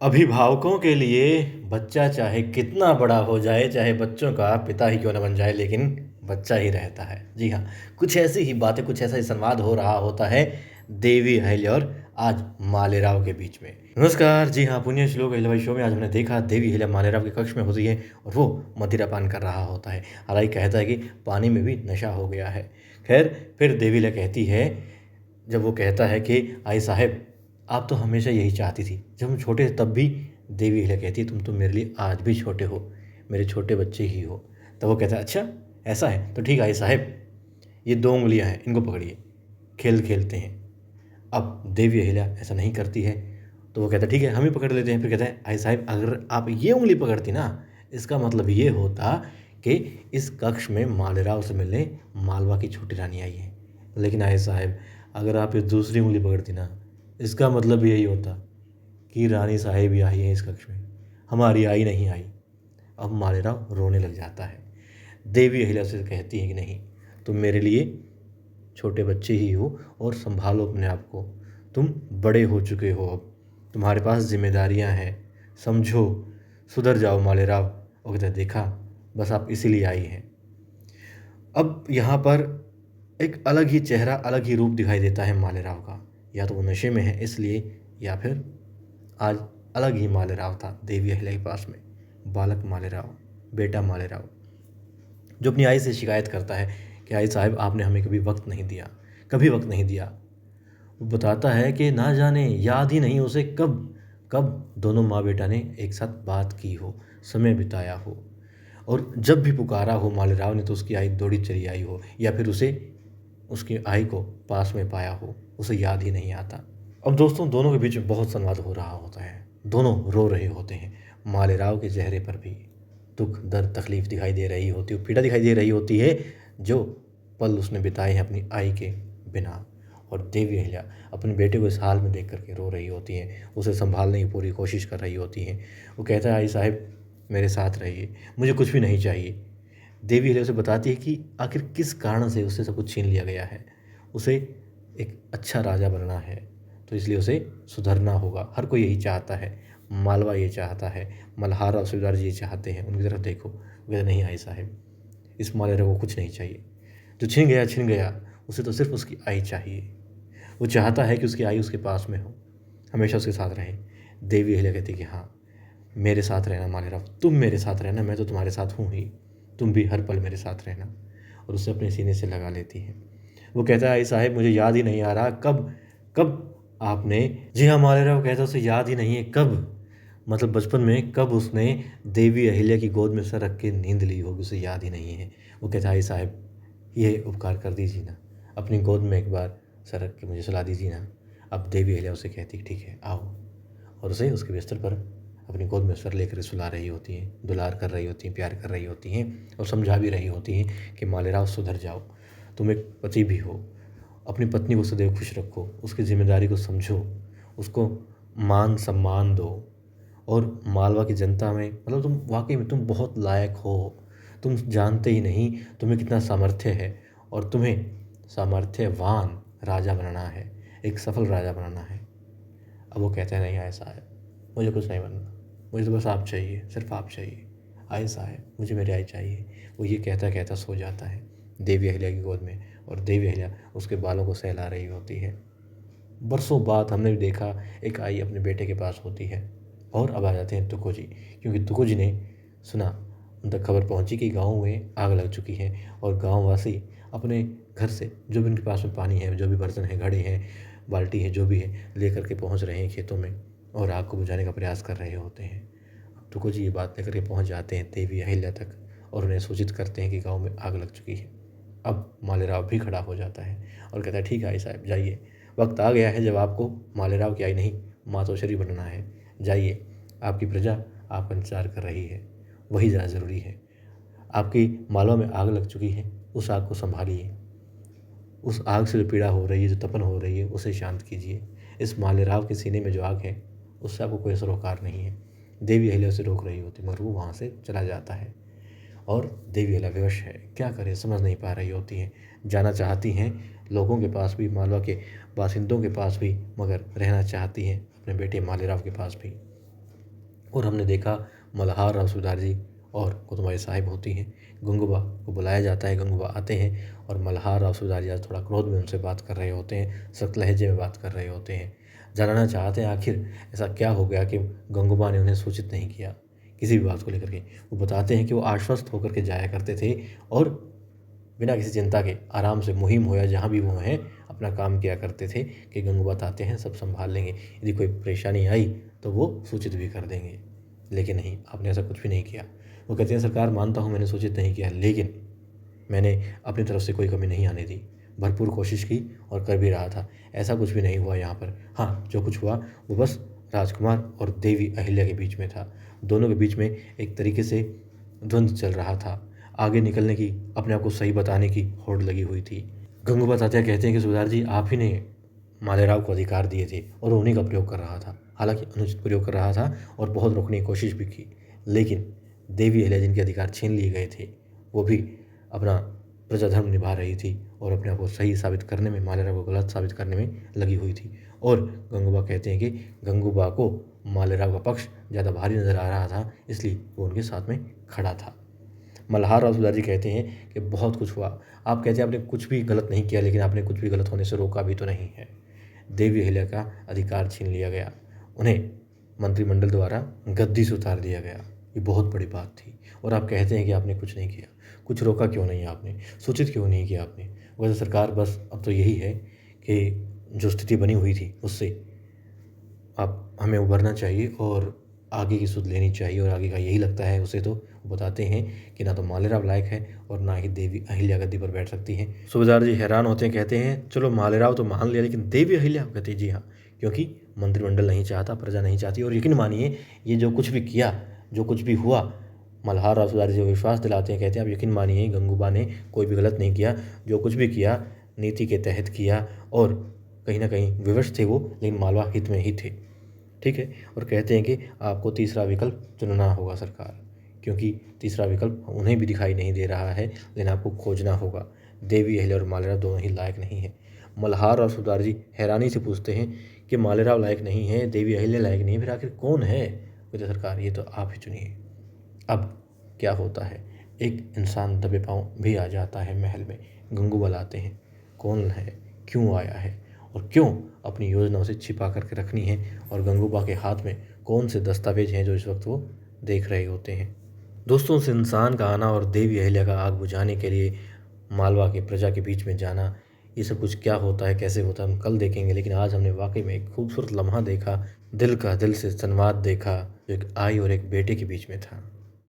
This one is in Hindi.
अभिभावकों के लिए बच्चा चाहे कितना बड़ा हो जाए, चाहे बच्चों का पिता ही क्यों ना बन जाए, लेकिन बच्चा ही रहता है। जी हाँ, कुछ ऐसी ही बातें, कुछ ऐसा ही संवाद हो रहा होता है देवी अहिल्या और आज मालेराव के बीच में। नमस्कार। जी हाँ, पुण्य श्लोक अहिल्याबाई शो में आज हमने देखा देवी अहिल्या मालेराव के कक्ष में होती है और वो मदिरा पान कर रहा होता है। हालांकि कहता है कि पानी में भी नशा हो गया है। खैर, फिर देवी अहिल्या कहती है, जब वो कहता है कि आई साहब, आप तो हमेशा यही चाहती थी, जब हम छोटे थे तब भी। देवी अहिल्या कहती है, तुम तो मेरे लिए आज भी छोटे हो, मेरे छोटे बच्चे ही हो। तब वो कहता है, अच्छा ऐसा है तो ठीक है आई साहब, ये 2 उंगलियां हैं, इनको पकड़िए, खेल खेलते हैं। अब देवी अहिल्या ऐसा नहीं करती है, तो वो कहता है ठीक है हम ही पकड़ लेते हैं। फिर कहता है, आई साहब अगर आप ये उंगली पकड़ती ना, इसका मतलब ये होता कि इस कक्ष में मालेराव से मिलने मालवा की छोटी रानी आई है। लेकिन आई साहब अगर आप ये दूसरी उंगली पकड़ती ना, इसका मतलब यही होता कि रानी साहिब ही आई है इस कक्ष में, हमारी आई नहीं आई। अब मालेराव रोने लग जाता है। देवी अहिल्या से कहती है कि नहीं, तुम मेरे लिए छोटे बच्चे ही हो और संभालो अपने आप को, तुम बड़े हो चुके हो, अब तुम्हारे पास जिम्मेदारियां हैं, समझो, सुधर जाओ मालेराव। और कहते देखा, बस आप इसीलिए आई हैं। अब यहाँ पर एक अलग ही चेहरा, अलग ही रूप दिखाई देता है मालेराव का। या तो वो नशे में है इसलिए, या फिर आज अलग ही मालेराव था देवी अहिल्या के पास में। बालक मालेराव, बेटा मालेराव, जो अपनी आई से शिकायत करता है कि आई साहब आपने हमें कभी वक्त नहीं दिया, कभी वक्त नहीं दिया। वो बताता है कि ना जाने, याद ही नहीं उसे कब कब दोनों माँ बेटा ने एक साथ बात की हो, समय बिताया हो, और जब भी पुकारा हो मालेराव ने तो उसकी आई दौड़ी चली आई हो, या फिर उसे उसकी आई को पास में पाया हो, उसे याद ही नहीं आता। अब दोस्तों, दोनों के बीच में बहुत संवाद हो रहा होता है, दोनों रो रहे होते हैं। मालेराव के चेहरे पर भी दुख, दर्द, तकलीफ दिखाई दे रही होती है, पीड़ा दिखाई दे रही होती है, जो पल उसने बिताए हैं अपनी आई के बिना। और देवी अहिल्या अपने बेटे को इस हाल में देख करके रो रही होती हैं, उसे संभालने की पूरी कोशिश कर रही होती हैं। वो कहता है, आई साहब मेरे साथ रहिए, मुझे कुछ भी नहीं चाहिए। देवी अहिल्या उसे बताती है कि आखिर किस कारण से उससे सब कुछ छीन लिया गया है। उसे एक अच्छा राजा बनना है, तो इसलिए उसे सुधरना होगा। हर कोई यही चाहता है, मालवा ये चाहता है, मल्हार और सूबेदार जी ये चाहते हैं। उनकी तरफ देखो, वो कहते नहीं आई साहब, इस मालेराव को कुछ नहीं चाहिए, जो छिन गया, उसे तो सिर्फ उसकी आई चाहिए। वो चाहता है कि उसकी आई उसके पास में हो, हमेशा उसके साथ रहे। देवी अहिल्या कहती कि हाँ, मेरे साथ रहना मालेराव, तुम मेरे साथ रहना, मैं तो तुम्हारे साथ हूँ ही, तुम भी हर पल मेरे साथ रहना। और उसे अपने सीने से लगा लेती है। वो कहता है, आई साहब मुझे याद ही नहीं आ रहा, कब कब आपने। जी हाँ, मालेराव कहता है उसे याद ही नहीं है कब, मतलब बचपन में कब उसने देवी अहिल्या की गोद में सर रख के नींद ली होगी, उसे याद ही नहीं है। वो कहता है, आई साहब ये उपकार कर दीजिए ना, अपनी गोद में एक बार सर रख के मुझे सुला दीजिए ना। अब देवी अहिल्या उसे कहती है ठीक है आओ, और उसे उसके बिस्तर पर अपनी गोद में सर लेकर सुला रही होती हैं, दुलार कर रही होती हैं, प्यार कर रही होती हैं, और समझा भी रही होती हैं कि मालेराव सुधर जाओ, तुम एक पति भी हो, अपनी पत्नी को सदैव खुश रखो, उसकी जिम्मेदारी को समझो, उसको मान सम्मान दो। और मालवा की जनता में, मतलब तुम वाकई में तुम बहुत लायक हो, तुम जानते ही नहीं तुम्हें कितना सामर्थ्य है, और तुम्हें सामर्थ्यवान राजा बनना है, एक सफल राजा बनना है। अब वो कहते हैं नहीं आए साहब, मुझे कुछ नहीं बनना, मुझे तो बस आप चाहिए, सिर्फ आप चाहिए, आए साहब मुझे मेरी आई चाहिए। वो ये कहता कहता सो जाता है देवी अहिल्या की गोद में, और देवी अहिल्या उसके बालों को सहला रही होती है। बरसों बाद हमने भी देखा, एक आई अपने बेटे के पास होती है, और अब आ जाते हैं तुको जी, क्योंकि तुको जी ने सुना, उन तक खबर पहुंची कि गांव में आग लग चुकी है, और गांववासी अपने घर से जो भी उनके पास में पानी है, जो भी बर्तन है, घड़े हैं, बाल्टी है, जो भी है, लेकर के पहुंच रहे हैं खेतों में, और आग को बुझाने का प्रयास कर रहे होते हैं। अब तुको जी ये बात लेकर के पहुंच जाते हैं देवी अहिल्या तक, और उन्हें सूचित करते हैं कि गाँव में आग लग चुकी है। अब मालेराव भी खड़ा हो जाता है और कहता है ठीक है आई साहब जाइए, वक्त आ गया है जब आपको मालेराव की आई नहीं मातोश्री बनना है, जाइए, आपकी प्रजा आपका इंतजार कर रही है, वही ज़्यादा ज़रूरी है। आपकी मालवा में आग लग चुकी है, उस आग को संभालिए, उस आग से जो पीड़ा हो रही है, जो तपन हो रही है, उसे शांत कीजिए। इस मालेराव के सीने में जो आग है, उससे आपको कोई सरोकार नहीं है। देवी अहिल्या उसे रोक रही होती, मगर वो वहाँ से चला जाता है, और देवी अहिल्या विवश है, क्या करे समझ नहीं पा रही होती हैं। जाना चाहती हैं लोगों के पास भी, मालवा के बासिंदों के पास भी, मगर रहना चाहती हैं अपने बेटे मालेराव के पास भी। और हमने देखा मल्हार राव सूबेदार जी और कुतुबा साहिब होती हैं। गंगूबा को बुलाया जाता है, गंगूबा आते हैं और मल्हार राव सूबेदार जी आज थोड़ा क्रोध में उनसे बात कर रहे होते हैं, सख्त लहजे में बात कर रहे होते हैं। जानना चाहते हैं आखिर ऐसा क्या हो गया कि गंगूबा ने उन्हें सूचित नहीं किया किसी भी बात को लेकर के। वो बताते हैं कि वो आश्वस्त होकर के जाया करते थे और बिना किसी चिंता के आराम से मुहिम हो या जहाँ भी वो हैं अपना काम किया करते थे कि गंगूबात आते हैं, सब संभाल लेंगे, यदि कोई परेशानी आई तो वो सूचित भी कर देंगे। लेकिन नहीं, आपने ऐसा कुछ भी नहीं किया। वो कहते हैं सरकार मानता हूँ मैंने सूचित नहीं किया, लेकिन मैंने अपनी तरफ से कोई कमी नहीं आने दी, भरपूर कोशिश की और कर भी रहा था। ऐसा कुछ भी नहीं हुआ यहाँ पर। हाँ, जो कुछ हुआ वो बस राजकुमार और देवी अहिल्या के बीच में था। दोनों के बीच में एक तरीके से द्वंद्व चल रहा था। आगे निकलने की, अपने आप को सही बताने की होड़ लगी हुई थी। गंगूबा तात्या कहते हैं कि सूबेदार जी आप ही ने मालेराव को अधिकार दिए थे और उन्हीं का प्रयोग कर रहा था। हालांकि अनुचित प्रयोग कर रहा था और बहुत रोकने की कोशिश भी की, लेकिन देवी अहिल्या जिनके अधिकार छीन लिए गए थे वो भी अपना प्रजाधर्म निभा रही थी और अपने आप को सही साबित करने में, मालेराव को गलत साबित करने में लगी हुई थी। और गंगूबा कहते हैं कि गंगूबा को मालेराव का पक्ष ज़्यादा भारी नज़र आ रहा था, इसलिए वो उनके साथ में खड़ा था। मल्हार राव सूबेदार जी कहते हैं कि बहुत कुछ हुआ। आप कहते हैं आपने कुछ भी गलत नहीं किया, लेकिन आपने कुछ भी गलत होने से रोका भी तो नहीं है। देवी अहिल्या का अधिकार छीन लिया गया, उन्हें मंत्रिमंडल द्वारा गद्दी से उतार दिया गया, ये बहुत बड़ी बात थी। और आप कहते हैं कि आपने कुछ नहीं किया, कुछ रोका क्यों नहीं आपने, सूचित क्यों नहीं किया आपने। वैसे सरकार बस अब तो यही है कि जो स्थिति बनी हुई थी उससे आप हमें उभरना चाहिए और आगे की सुध लेनी चाहिए, और आगे का यही लगता है उसे। तो वो बताते हैं कि ना तो मालेराव लायक है और ना ही देवी अहिल्या गद्दी पर बैठ सकती हैं। सूबेदार जी हैरान होते हैं, कहते हैं चलो मालेराव तो मान लिया, लेकिन देवी अहिल्या? कहते हैं जी हाँ, क्योंकि मंत्रिमंडल नहीं चाहता, प्रजा नहीं चाहती। और यकीन मानिए ये जो कुछ भी किया, जो कुछ भी हुआ, मल्हार राव सूबेदार जी विश्वास दिलाते हैं, कहते हैं आप यकीन मानिए गंगूबा ने कोई भी गलत नहीं किया, जो कुछ भी किया नीति के तहत किया और कहीं ना कहीं विवश थे वो, लेकिन मालवा हित में ही थे। ठीक है। और कहते हैं कि आपको तीसरा विकल्प चुनना होगा सरकार, क्योंकि तीसरा विकल्प उन्हें भी दिखाई नहीं दे रहा है, लेकिन आपको खोजना होगा। देवी अहिल्या और मालेराव दोनों ही लायक नहीं हैं। मल्हार और सूबेदार जी हैरानी से पूछते हैं कि मालेराव लायक नहीं है, देवी अहिल्या लायक नहीं है, फिर आखिर कौन है? कहते सरकार ये तो आप ही चुनिए। अब क्या होता है, एक इंसान दबे पाँव भी आ जाता है महल में। गंगूबा लाते हैं, कौन है, क्यों आया है और क्यों अपनी योजनाओं से छिपा करके रखनी है, और गंगूबा के हाथ में कौन से दस्तावेज हैं जो इस वक्त वो देख रहे होते हैं। दोस्तों, उस इंसान का आना और देवी अहिल्या का आग बुझाने के लिए मालवा की प्रजा के बीच में जाना, ये सब कुछ क्या होता है, कैसे होता है, हम कल देखेंगे। लेकिन आज हमने वाकई में एक खूबसूरत लम्हा देखा, दिल का दिल से संवाद देखा, जो एक आई और एक बेटे के बीच में था।